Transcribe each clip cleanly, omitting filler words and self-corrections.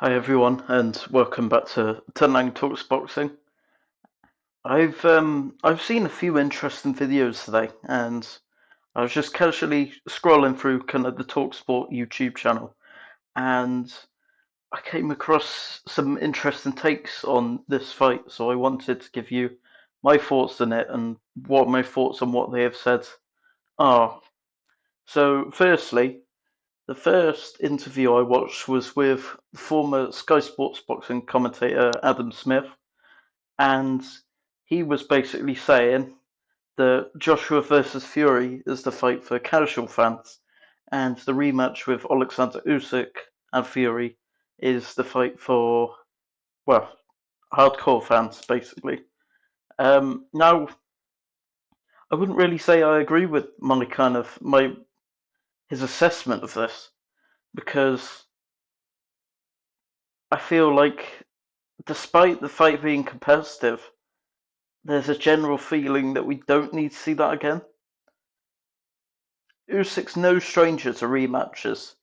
Hi everyone, and welcome back to Tenang Talks Boxing. I've seen a few interesting videos today, and I was just casually scrolling through kind of the Talksport YouTube channel, and I came across some interesting takes on this fight. So I wanted to give you my thoughts on it and what my thoughts on what they have said are. So, firstly, the first interview I watched was with former Sky Sports boxing commentator Adam Smith, and he was basically saying that Joshua versus Fury is the fight for casual fans, and the rematch with Alexander Usyk and Fury is the fight for, well, hardcore fans, basically. Now, I wouldn't really say I agree with my his assessment of this, because I feel like despite the fight being competitive, there's a general feeling that we don't need to see that again. Usyk's no stranger to rematches,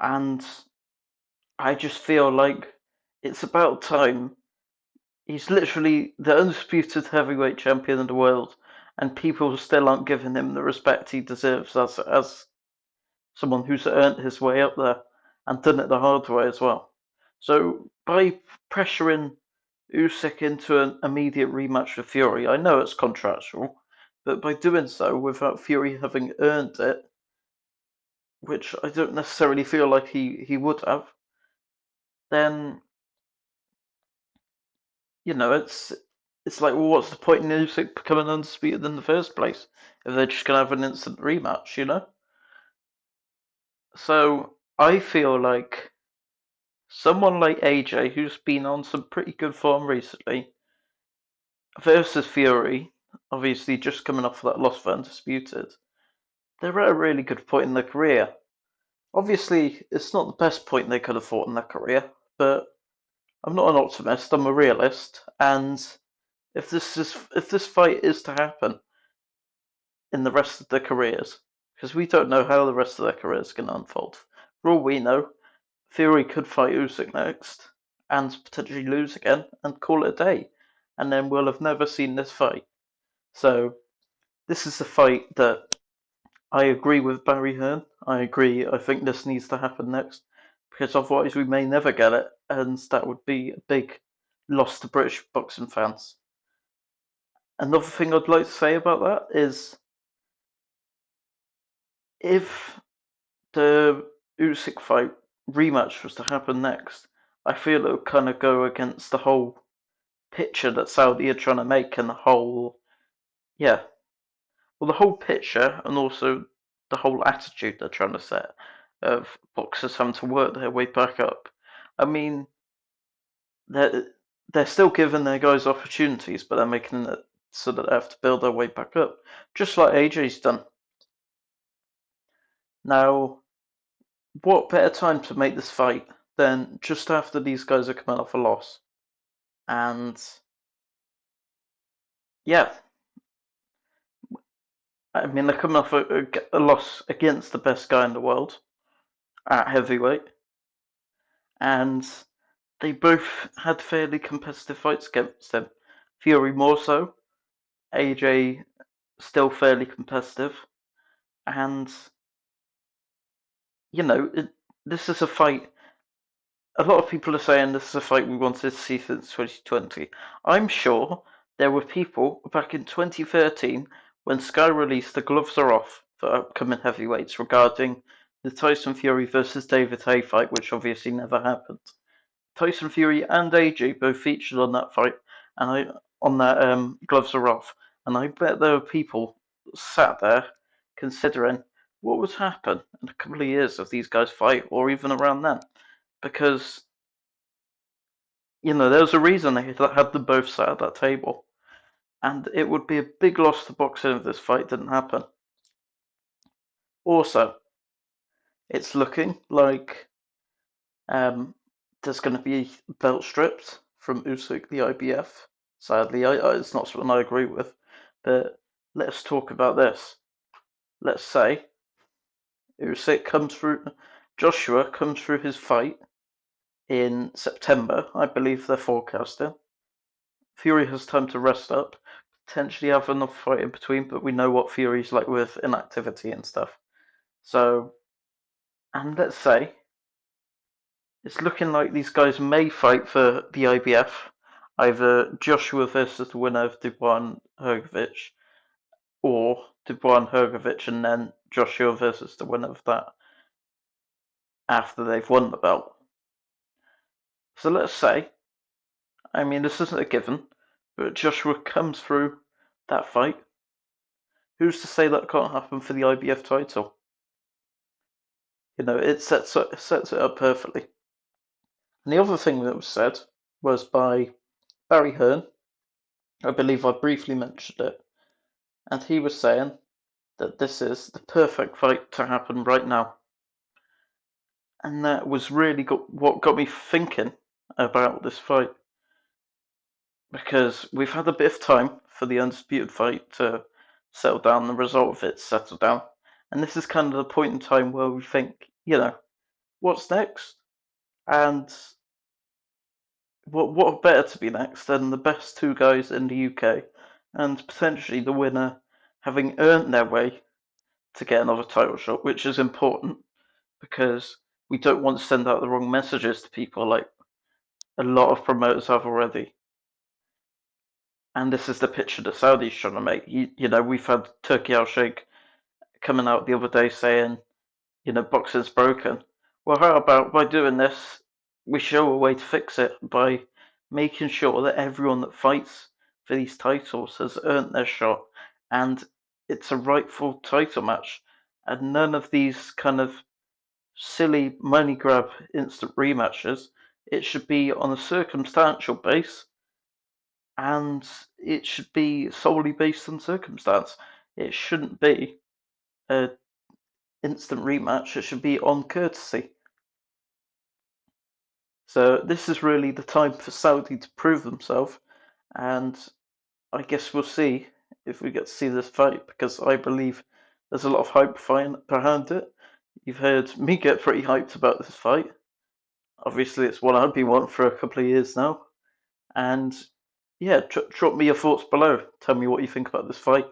and I just feel like it's about time. He's literally the undisputed heavyweight champion in the world, and people still aren't giving him the respect he deserves as someone who's earned his way up there and done it the hard way as well. So by pressuring Usyk into an immediate rematch with Fury, I know it's contractual, but by doing so without Fury having earned it, which I don't necessarily feel like he would have, then it's like, well, what's the point in Usyk becoming undisputed in the first place if they're just gonna have an instant rematch? So I feel like someone like AJ, who's been on some pretty good form recently, versus Fury, obviously just coming off that loss for undisputed, they're at a really good point in their career. Obviously, it's not the best point they could have fought in their career, but I'm not an optimist. I'm a realist, and if this fight is to happen in the rest of their careers, because we don't know how the rest of their careers are going to unfold. For all we know, Fury could fight Usyk next and potentially lose again and call it a day, and then we'll have never seen this fight. So this is a fight that I agree with Barry Hearn. I agree. I think this needs to happen next, because otherwise we may never get it, and that would be a big loss to British boxing fans. Another thing I'd like to say about that is if the Usyk fight rematch was to happen next, I feel it would kind of go against the whole picture that Saudi are trying to make, and the whole, yeah, well, the whole picture and also the whole attitude they're trying to set of boxers having to work their way back up. I mean, they're they're still giving their guys opportunities, but they're making it so that they have to build their way back up, just like AJ's done. Now, what better time to make this fight than just after these guys are coming off a loss? And yeah, I mean, they're coming off a loss against the best guy in the world at heavyweight, and they both had fairly competitive fights against him. Fury more so, AJ still fairly competitive, and you know, this is a fight. A lot of people are saying this is a fight we wanted to see since 2020. I'm sure there were people back in 2013 when Sky released the gloves are off for upcoming heavyweights regarding the Tyson Fury versus David Haye fight, which obviously never happened. Tyson Fury and AJ both featured on that fight, and on that gloves are off, and I bet there were people sat there considering what would happen in a couple of years if these guys fight, or even around then, because there was a reason they had them both sat at that table, and it would be a big loss to boxing if this fight didn't happen. Also, it's looking like there's going to be belt stripped from Usyk, the IBF. Sadly, it's not something I agree with. But let's talk about this. Let's say Usyk comes through, Joshua comes through his fight in September, I believe they're forecasting. Fury has time to rest up, potentially have another fight in between, but we know what Fury's like with inactivity and stuff. So, and let's say it's looking like these guys may fight for the IBF, either Joshua versus the winner of Dubois and Hrgovic, or Dubois and Hrgovic, and then Joshua versus the winner of that after they've won the belt. So let's say, I mean, this isn't a given, but Joshua comes through that fight. Who's to say that can't happen for the IBF title? You know, it sets it up perfectly. And the other thing that was said was by Barry Hearn. I believe I briefly mentioned it, and he was saying that this is the perfect fight to happen right now. And that was really what got me thinking about this fight, because we've had a bit of time for the undisputed fight to settle down, the result of it settle down, and this is kind of the point in time where we think, you know, what's next? And what better to be next than the best two guys in the UK, and potentially the winner having earned their way to get another title shot, which is important because we don't want to send out the wrong messages to people like a lot of promoters have already. And this is the picture the Saudis trying to make. You know, we've had Turkey Al Sheikh coming out the other day saying, you know, boxing's broken. Well, how about by doing this, we show a way to fix it by making sure that everyone that fights for these titles has earned their shot and it's a rightful title match. And none of these kind of silly money grab instant rematches. It should be on a circumstantial base and it should be solely based on circumstance. It shouldn't be a instant rematch. It should be on courtesy. So this is really the time for Saudi to prove themselves, and I guess we'll see if we get to see this fight because I believe there's a lot of hype behind it. You've heard me get pretty hyped about this fight. Obviously, it's one I've been wanting for a couple of years now, and yeah, drop me your thoughts below. Tell me what you think about this fight.